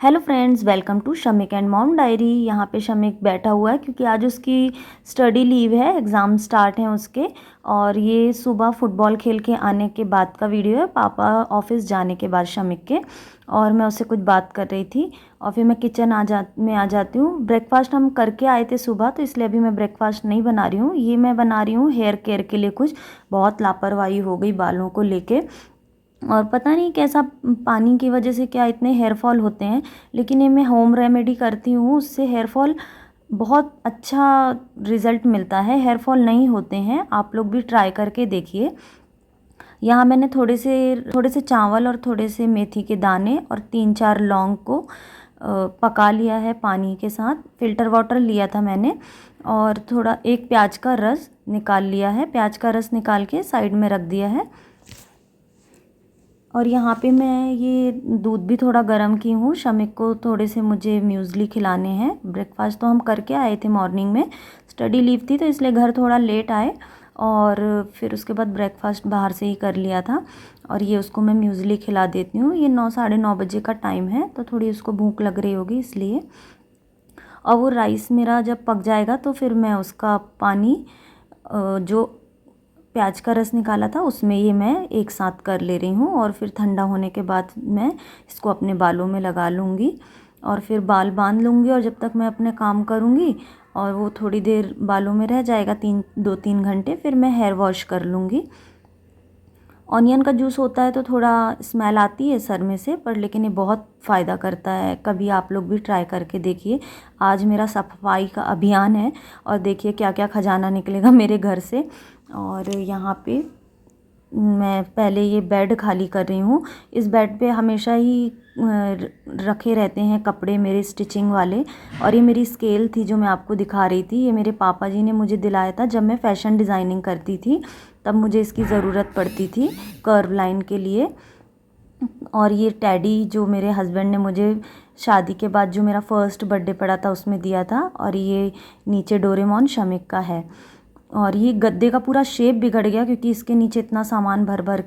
Hello friends, welcome to Shamik and mom diary. यहाँ पे शमिक बैठा हुआ है क्योंकि आज उसकी स्टडी लीव है, एग्ज़ाम स्टार्ट हैं उसके। और ये सुबह फुटबॉल खेल के आने के बाद का वीडियो है, पापा ऑफिस जाने के बाद शमिक के। और मैं उससे कुछ बात कर रही थी और फिर मैं किचन आ जाती हूँ। ब्रेकफास्ट हम करके आए थे सुबह, तो इसलिए अभी मैं ब्रेकफास्ट नहीं बना रही हूँ। ये मैं बना रही हूँ हेयर केयर के लिए। कुछ बहुत लापरवाही हो गई बालों को लेके, और पता नहीं कैसा पानी की वजह से क्या इतने हेयर फॉल होते हैं। लेकिन ये मैं होम रेमेडी करती हूँ, उससे हेयर फॉल बहुत अच्छा रिज़ल्ट मिलता है, हेयर फॉल नहीं होते हैं। आप लोग भी ट्राई करके देखिए। यहाँ मैंने थोड़े से चावल और थोड़े से मेथी के दाने और 3-4 लौंग को पका लिया है पानी के साथ। फ़िल्टर वाटर लिया था मैंने, और थोड़ा एक प्याज का रस निकाल लिया है। प्याज का रस निकाल के साइड में रख दिया है। और यहाँ पे मैं ये दूध भी थोड़ा गर्म की हूँ। शमिक को थोड़े से मुझे म्यूज़ली खिलाने हैं। ब्रेकफास्ट तो हम करके आए थे मॉर्निंग में, स्टडी लीव थी तो इसलिए घर थोड़ा लेट आए, और फिर उसके बाद ब्रेकफास्ट बाहर से ही कर लिया था। और ये उसको मैं म्यूज़ली खिला देती हूँ। ये 9-9:30 बजे का टाइम है, तो थोड़ी उसको भूख लग रही होगी इसलिए। और वो राइस मेरा जब पक जाएगा तो फिर मैं उसका पानी, जो प्याज का रस निकाला था, उसमें ये मैं एक साथ कर ले रही हूँ। और फिर ठंडा होने के बाद मैं इसको अपने बालों में लगा लूँगी और फिर बाल बांध लूँगी। और जब तक मैं अपने काम करूँगी और वो थोड़ी देर बालों में रह जाएगा, 2-3 घंटे, फिर मैं हेयर वॉश कर लूँगी। ऑनियन का जूस होता है तो थोड़ा स्मेल आती है सर में से, पर लेकिन ये बहुत फ़ायदा करता है। कभी आप लोग भी ट्राई करके देखिए। आज मेरा सफाई का अभियान है, और देखिए क्या क्या खजाना निकलेगा मेरे घर से। और यहाँ पे मैं पहले ये बेड खाली कर रही हूँ। इस बेड पे हमेशा ही रखे रहते हैं कपड़े मेरे स्टिचिंग वाले। और ये मेरी स्केल थी जो मैं आपको दिखा रही थी, ये मेरे पापा जी ने मुझे दिलाया था जब मैं फ़ैशन डिज़ाइनिंग करती थी, तब मुझे इसकी ज़रूरत पड़ती थी कर्व लाइन के लिए। और ये टेडी जो मेरे हस्बैंड ने मुझे शादी के बाद, जो मेरा फर्स्ट बर्थडे पड़ा था, उसमें दिया था। और ये नीचे डोरेमोन शमिक का है। और ये गद्दे का पूरा शेप बिगड़ गया क्योंकि इसके नीचे इतना सामान भर भर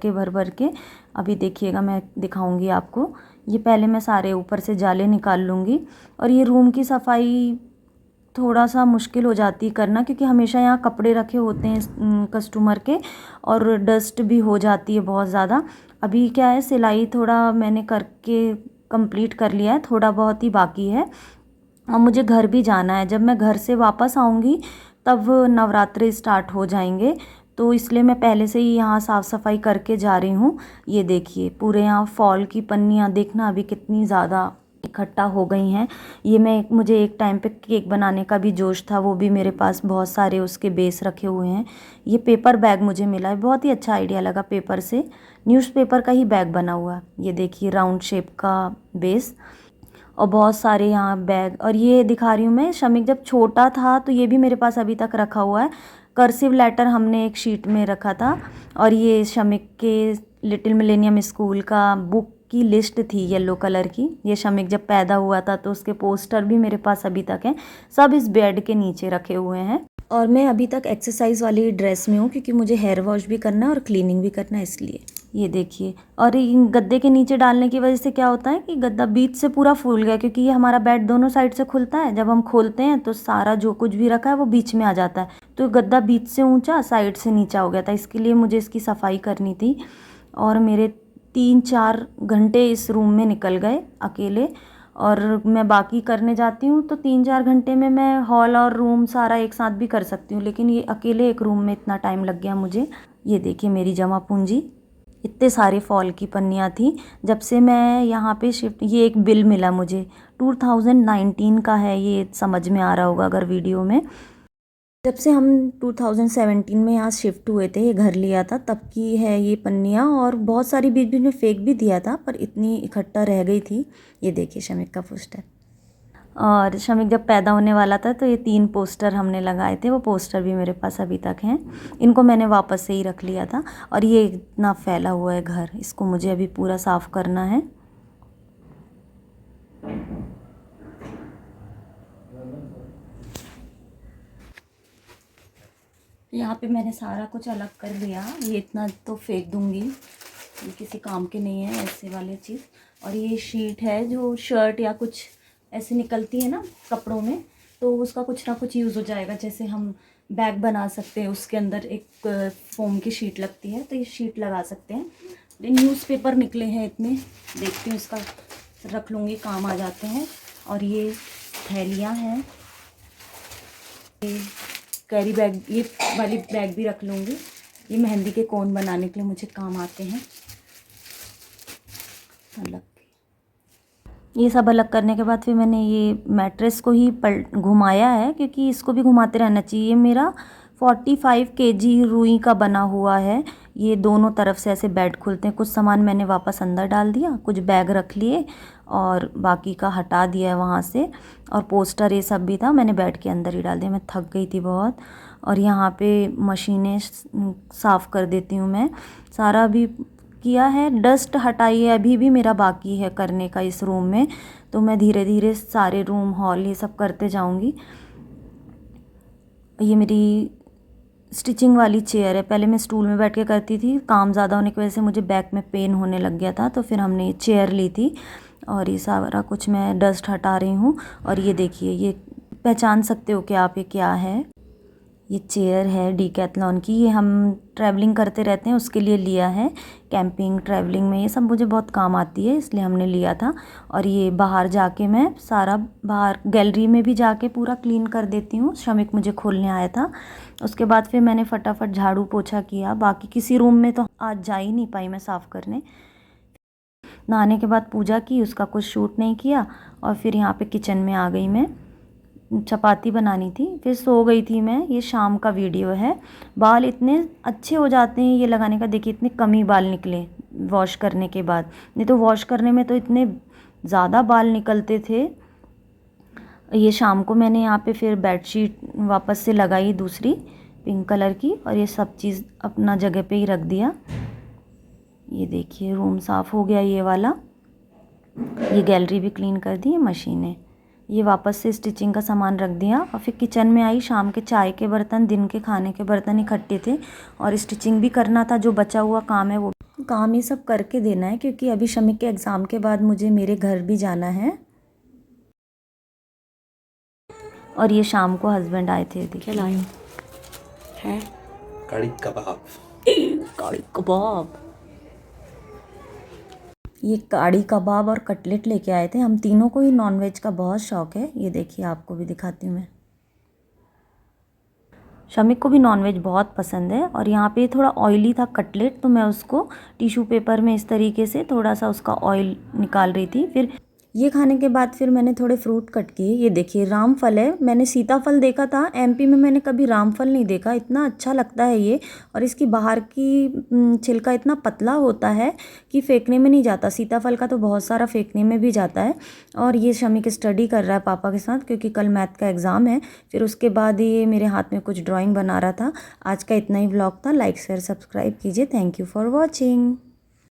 के। अभी देखिएगा, मैं दिखाऊंगी आपको। ये पहले मैं सारे ऊपर से जाले निकाल लूँगी। और ये रूम की सफाई थोड़ा सा मुश्किल हो जाती है करना, क्योंकि हमेशा यहाँ कपड़े रखे होते हैं कस्टमर के, और डस्ट भी हो जाती है बहुत ज़्यादा। अभी क्या है, सिलाई थोड़ा मैंने करके कंप्लीट कर लिया है, थोड़ा बहुत ही बाकी है। और मुझे घर भी जाना है। जब मैं घर से वापस आऊँगी तब नवरात्रि स्टार्ट हो जाएंगे, तो इसलिए मैं पहले से ही यहाँ साफ़ सफाई करके जा रही हूँ। ये देखिए, पूरे यहाँ फॉल की पन्नियाँ देखना अभी कितनी ज़्यादा इकट्ठा हो गई हैं। ये मुझे एक टाइम पे केक बनाने का भी जोश था, वो भी मेरे पास बहुत सारे उसके बेस रखे हुए हैं। ये पेपर बैग मुझे मिला है, बहुत ही अच्छा आइडिया लगा। पेपर से न्यूज़पेपर का ही बैग बना हुआ। ये देखिए, राउंड शेप का बेस, और बहुत सारे यहाँ बैग। और ये दिखा रही हूँ मैं, शमिक जब छोटा था तो ये भी मेरे पास अभी तक रखा हुआ है। कर्सिव लेटर हमने एक शीट में रखा था। और ये शमिक के लिटिल मिलेनियम स्कूल का बुक की लिस्ट थी येलो कलर की। ये शमिक जब पैदा हुआ था तो उसके पोस्टर भी मेरे पास अभी तक हैं, सब इस बेड के नीचे रखे हुए हैं। और मैं अभी तक एक्सरसाइज वाली ड्रेस में हूँ क्योंकि मुझे हेयर वॉश भी करना है और क्लीनिंग भी करना है, इसलिए। ये देखिए, और इन गद्दे के नीचे डालने की वजह से क्या होता है कि गद्दा बीच से पूरा फूल गया, क्योंकि ये हमारा बेड दोनों साइड से खुलता है। जब हम खोलते हैं तो सारा जो कुछ भी रखा है वो बीच में आ जाता है, तो गद्दा बीच से ऊंचा, साइड से नीचा हो गया था। इसके लिए मुझे इसकी सफाई करनी थी, और मेरे 3-4 घंटे इस रूम में निकल गए अकेले। और मैं बाकी करने जाती हूँ तो 3-4 घंटे में मैं हॉल और रूम सारा एक साथ भी कर सकती हूँ, लेकिन ये अकेले एक रूम में इतना टाइम लग गया मुझे। ये देखिए मेरी जमा पूंजी, इतने सारे फॉल की पन्नियाँ थी। जब से मैं यहाँ पे शिफ्ट, ये एक बिल मिला मुझे, 2019 का है, ये समझ में आ रहा होगा अगर वीडियो में। जब से हम 2017 में यहाँ शिफ्ट हुए थे, ये घर लिया था, तब की है ये पन्नियाँ। और बहुत सारी बीच बीच में फेंक भी दिया था, पर इतनी इकट्ठा रह गई थी। ये देखिए शमिक का पोस्टर। और शमिक जब पैदा होने वाला था तो ये 3 पोस्टर हमने लगाए थे, वो पोस्टर भी मेरे पास अभी तक हैं। इनको मैंने वापस से ही रख लिया था। और ये इतना फैला हुआ है घर, इसको मुझे अभी पूरा साफ़ करना है। यहाँ पे मैंने सारा कुछ अलग कर लिया, ये इतना तो फेंक दूँगी, ये किसी काम के नहीं है ऐसे वाले चीज़। और ये शीट है जो शर्ट या कुछ ऐसे निकलती है ना कपड़ों में, तो उसका कुछ ना कुछ यूज़ हो जाएगा। जैसे हम बैग बना सकते हैं, उसके अंदर एक फोम की शीट लगती है, तो ये शीट लगा सकते हैं। न्यूज़पेपर निकले हैं इतने, देखती हूँ इसका रख लूँगी, काम आ जाते हैं। और ये थैलियाँ हैं, ये कैरी बैग, ये वाली बैग भी रख लूँगी। ये मेहंदी के कोन बनाने के लिए मुझे काम आते हैं। अलग ये सब अलग करने के बाद फिर मैंने ये मैट्रेस को ही घुमाया है, क्योंकि इसको भी घुमाते रहना चाहिए। मेरा 45 kg रुई का बना हुआ है। ये दोनों तरफ से ऐसे बेड खुलते हैं। कुछ सामान मैंने वापस अंदर डाल दिया, कुछ बैग रख लिए और बाकी का हटा दिया है वहाँ से। और पोस्टर ये सब भी था, मैंने बेड के अंदर ही डाल दिया। मैं थक गई थी बहुत। और यहाँ पे मशीनें साफ़ कर देती हूँ मैं। सारा भी किया है, डस्ट हटाई है, अभी भी मेरा बाकी है करने का इस रूम में। तो मैं धीरे धीरे सारे रूम, हॉल, ये सब करते जाऊंगी। ये मेरी स्टिचिंग वाली चेयर है। पहले मैं स्टूल में बैठ के करती थी, काम ज़्यादा होने की वजह से मुझे बैक में पेन होने लग गया था, तो फिर हमने ये चेयर ली थी। और ये सारा कुछ मैं डस्ट हटा रही हूँ। और ये देखिए, ये पहचान सकते हो कि आप ये क्या है? ये चेयर है डीकैथलॉन की। ये हम ट्रैवलिंग करते रहते हैं, उसके लिए लिया है। कैंपिंग, ट्रैवलिंग में ये सब मुझे बहुत काम आती है, इसलिए हमने लिया था। और ये बाहर जाके मैं सारा, बाहर गैलरी में भी जाके पूरा क्लीन कर देती हूँ। शमिक मुझे खोलने आया था, उसके बाद फिर मैंने फटाफट झाड़ू पोछा किया। बाकी किसी रूम में तो आज जा ही नहीं पाई मैं साफ़ करने। नहाने के बाद पूजा की, उसका कुछ शूट नहीं किया। और फिर यहाँ पे किचन में आ गई मैं, चपाती बनानी थी, फिर सो गई थी मैं। ये शाम का वीडियो है। बाल इतने अच्छे हो जाते हैं ये लगाने का, देखिए इतने कम ही बाल निकले वॉश करने के बाद। नहीं तो वॉश करने में तो इतने ज़्यादा बाल निकलते थे। ये शाम को मैंने यहाँ पे फिर बेडशीट वापस से लगाई, दूसरी पिंक कलर की, और ये सब चीज़ अपना जगह पे ही रख दिया। ये देखिए रूम साफ़ हो गया ये वाला। ये गैलरी भी क्लीन कर दी, मशीनें, ये वापस से स्टिचिंग का सामान रख दिया। और फिर किचन में आई। शाम के चाय के बर्तन, दिन के खाने के बर्तन इकट्ठे थे, और स्टिचिंग भी करना था। जो बचा हुआ काम है वो काम ये सब करके देना है, क्योंकि अभी शमिक के एग्ज़ाम के बाद मुझे मेरे घर भी जाना है। और ये शाम को हस्बैंड आए थे। देखिए लाई है कड़ी कबाब। कड़ी कबाब, ये कड़ी कबाब और कटलेट लेके आए थे। हम तीनों को ही नॉनवेज का बहुत शौक़ है। ये देखिए, आपको भी दिखाती हूँ मैं। शमिक को भी नॉनवेज बहुत पसंद है। और यहाँ पे थोड़ा ऑयली था कटलेट, तो मैं उसको टिश्यू पेपर में इस तरीके से थोड़ा सा उसका ऑयल निकाल रही थी। फिर ये खाने के बाद फिर मैंने थोड़े फ्रूट कट किए। ये देखिए रामफल है। मैंने सीताफल देखा था एमपी में, मैंने कभी रामफल नहीं देखा। इतना अच्छा लगता है ये, और इसकी बाहर की छिलका इतना पतला होता है कि फेंकने में नहीं जाता। सीताफल का तो बहुत सारा फेंकने में भी जाता है। और ये शमिक स्टडी कर रहा है पापा के साथ, क्योंकि कल मैथ का एग्ज़ाम है। फिर उसके बाद ये मेरे हाथ में कुछ ड्राइंग बना रहा था। आज का इतना ही व्लॉग था। लाइक शेयर सब्सक्राइब कीजिए। Thank you for watching.